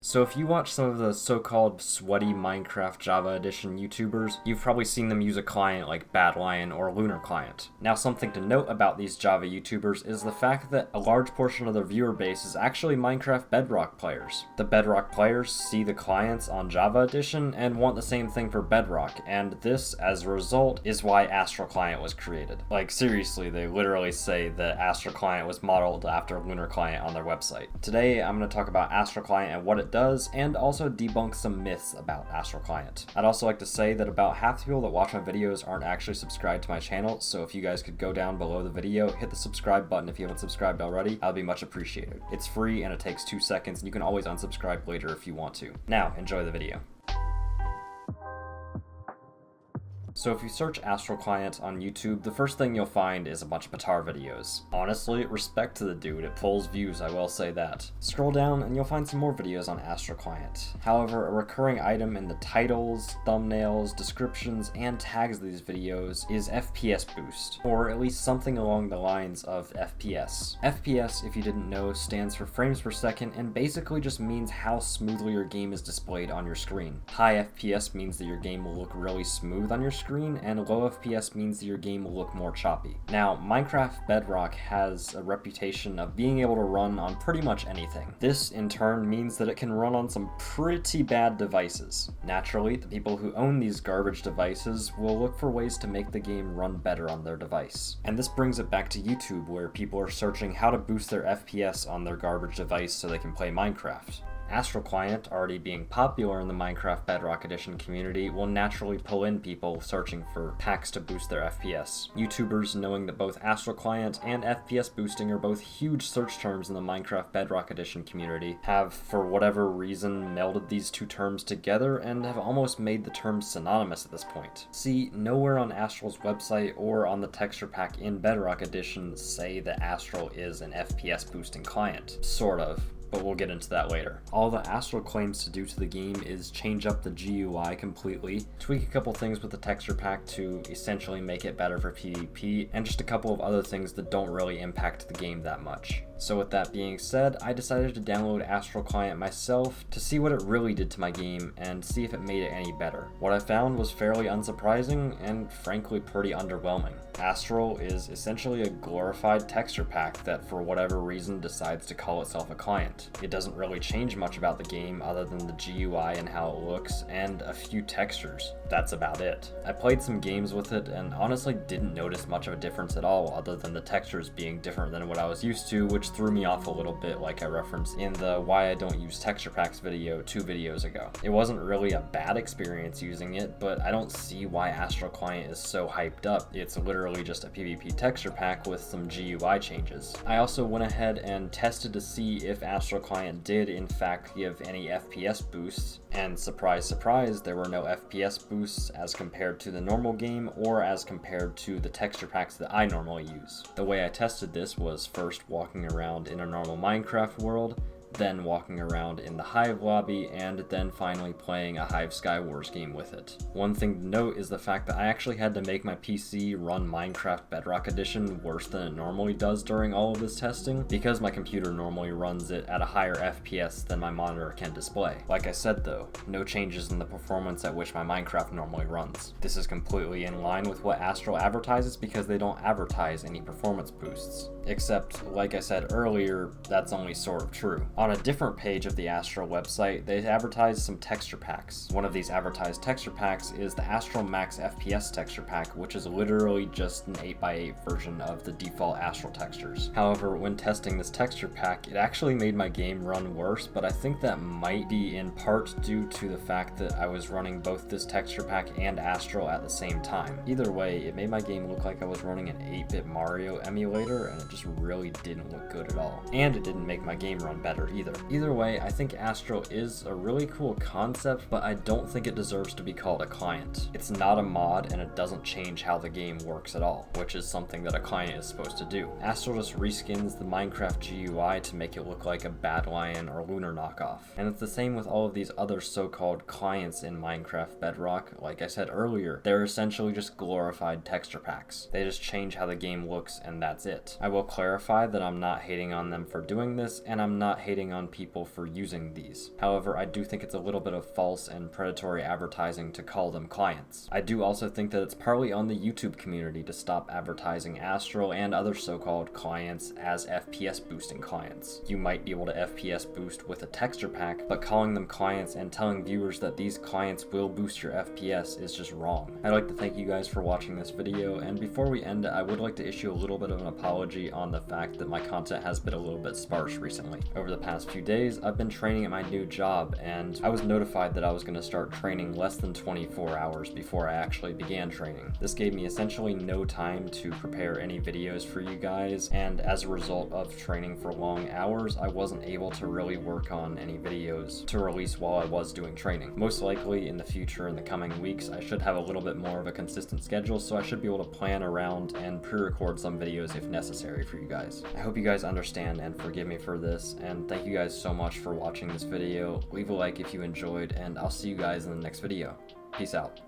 So if you watch some of the so-called sweaty Minecraft Java Edition YouTubers, you've probably seen them use a client like Badlion or Lunar Client. Now, something to note about these Java YouTubers is the fact that a large portion of their viewer base is actually Minecraft Bedrock players. The Bedrock players see the clients on Java Edition and want the same thing for Bedrock, and this, as a result, is why Astral Client was created. Like, seriously, they literally say that Astral Client was modeled after Lunar Client on their website. Today, I'm going to talk about Astral Client and what it does, and also debunk some myths about Astral Client. I'd also like to say that about half the people that watch my videos aren't actually subscribed to my channel, so if you guys could go down below the video, hit the subscribe button if you haven't subscribed already, that would be much appreciated. It's free and it takes 2 seconds, and you can always unsubscribe later if you want to. Now, enjoy the video. So if you search Astral Client on YouTube, the first thing you'll find is a bunch of Batar videos. Honestly, respect to the dude, it pulls views, I will say that. Scroll down and you'll find some more videos on Astral Client. However, a recurring item in the titles, thumbnails, descriptions, and tags of these videos is FPS Boost, or at least something along the lines of FPS. FPS, if you didn't know, stands for frames per second and basically just means how smoothly your game is displayed on your screen. High FPS means that your game will look really smooth on your screen, and low FPS means that your game will look more choppy. Now, Minecraft Bedrock has a reputation of being able to run on pretty much anything. This, in turn, means that it can run on some pretty bad devices. Naturally, the people who own these garbage devices will look for ways to make the game run better on their device. And this brings it back to YouTube, where people are searching how to boost their FPS on their garbage device so they can play Minecraft. Astral Client, already being popular in the Minecraft Bedrock Edition community, will naturally pull in people searching for packs to boost their FPS. YouTubers, knowing that both Astral Client and FPS Boosting are both huge search terms in the Minecraft Bedrock Edition community, have, for whatever reason, melded these two terms together and have almost made the terms synonymous at this point. See, nowhere on Astral's website or on the texture pack in Bedrock Edition say that Astral is an FPS boosting client. Sort of, but we'll get into that later. All that Astral claims to do to the game is change up the GUI completely, tweak a couple things with the texture pack to essentially make it better for PvP, and just a couple of other things that don't really impact the game that much. So with that being said, I decided to download Astral Client myself to see what it really did to my game and see if it made it any better. What I found was fairly unsurprising and frankly pretty underwhelming. Astral is essentially a glorified texture pack that for whatever reason decides to call itself a client. It doesn't really change much about the game other than the GUI and how it looks and a few textures. That's about it. I played some games with it and honestly didn't notice much of a difference at all other than the textures being different than what I was used to, which threw me off a little bit, like I referenced in the Why I Don't Use Texture Packs video 2 videos ago. It wasn't really a bad experience using it, but I don't see why Astral Client is so hyped up. It's literally just a PvP texture pack with some GUI changes. I also went ahead and tested to see if Astral Client did in fact give any FPS boosts, and surprise surprise, there were no FPS boosts as compared to the normal game or as compared to the texture packs that I normally use. The way I tested this was first walking around in a normal Minecraft world, then walking around in the Hive lobby, and then finally playing a Hive Skywars game with it. One thing to note is the fact that I actually had to make my PC run Minecraft Bedrock Edition worse than it normally does during all of this testing, because my computer normally runs it at a higher FPS than my monitor can display. Like I said though, no changes in the performance at which my Minecraft normally runs. This is completely in line with what Astral advertises because they don't advertise any performance boosts. Except, like I said earlier, that's only sort of true. On a different page of the Astral website, they advertise some texture packs. One of these advertised texture packs is the Astral Max FPS texture pack, which is literally just an 8x8 version of the default Astral textures. However, when testing this texture pack, it actually made my game run worse, but I think that might be in part due to the fact that I was running both this texture pack and Astral at the same time. Either way, it made my game look like I was running an 8-bit Mario emulator, and it just really didn't look good at all. And it didn't make my game run better either. Either way, I think Astral is a really cool concept, but I don't think it deserves to be called a client. It's not a mod, and it doesn't change how the game works at all, which is something that a client is supposed to do. Astral just reskins the Minecraft GUI to make it look like a Badlion or Lunar knockoff. And it's the same with all of these other so-called clients in Minecraft Bedrock. Like I said earlier, they're essentially just glorified texture packs. They just change how the game looks, and that's it. I will clarify that I'm not hating on them for doing this, and I'm not hating hating on people for using these. However, I do think it's a little bit of false and predatory advertising to call them clients. I do also think that it's partly on the YouTube community to stop advertising Astral and other so-called clients as FPS boosting clients. You might be able to FPS boost with a texture pack, but calling them clients and telling viewers that these clients will boost your FPS is just wrong. I'd like to thank you guys for watching this video, and before we end it, I would like to issue a little bit of an apology on the fact that my content has been a little bit sparse recently. Over the past few days, I've been training at my new job, and I was notified that I was going to start training less than 24 hours before I actually began training. This gave me essentially no time to prepare any videos for you guys, and as a result of training for long hours, I wasn't able to really work on any videos to release while I was doing training. Most likely in the future, in the coming weeks, I should have a little bit more of a consistent schedule, so I should be able to plan around and pre-record some videos if necessary for you guys. I hope you guys understand and forgive me for this, and thank you guys so much for watching this video. Leave a like if you enjoyed, and I'll see you guys in the next video. Peace out.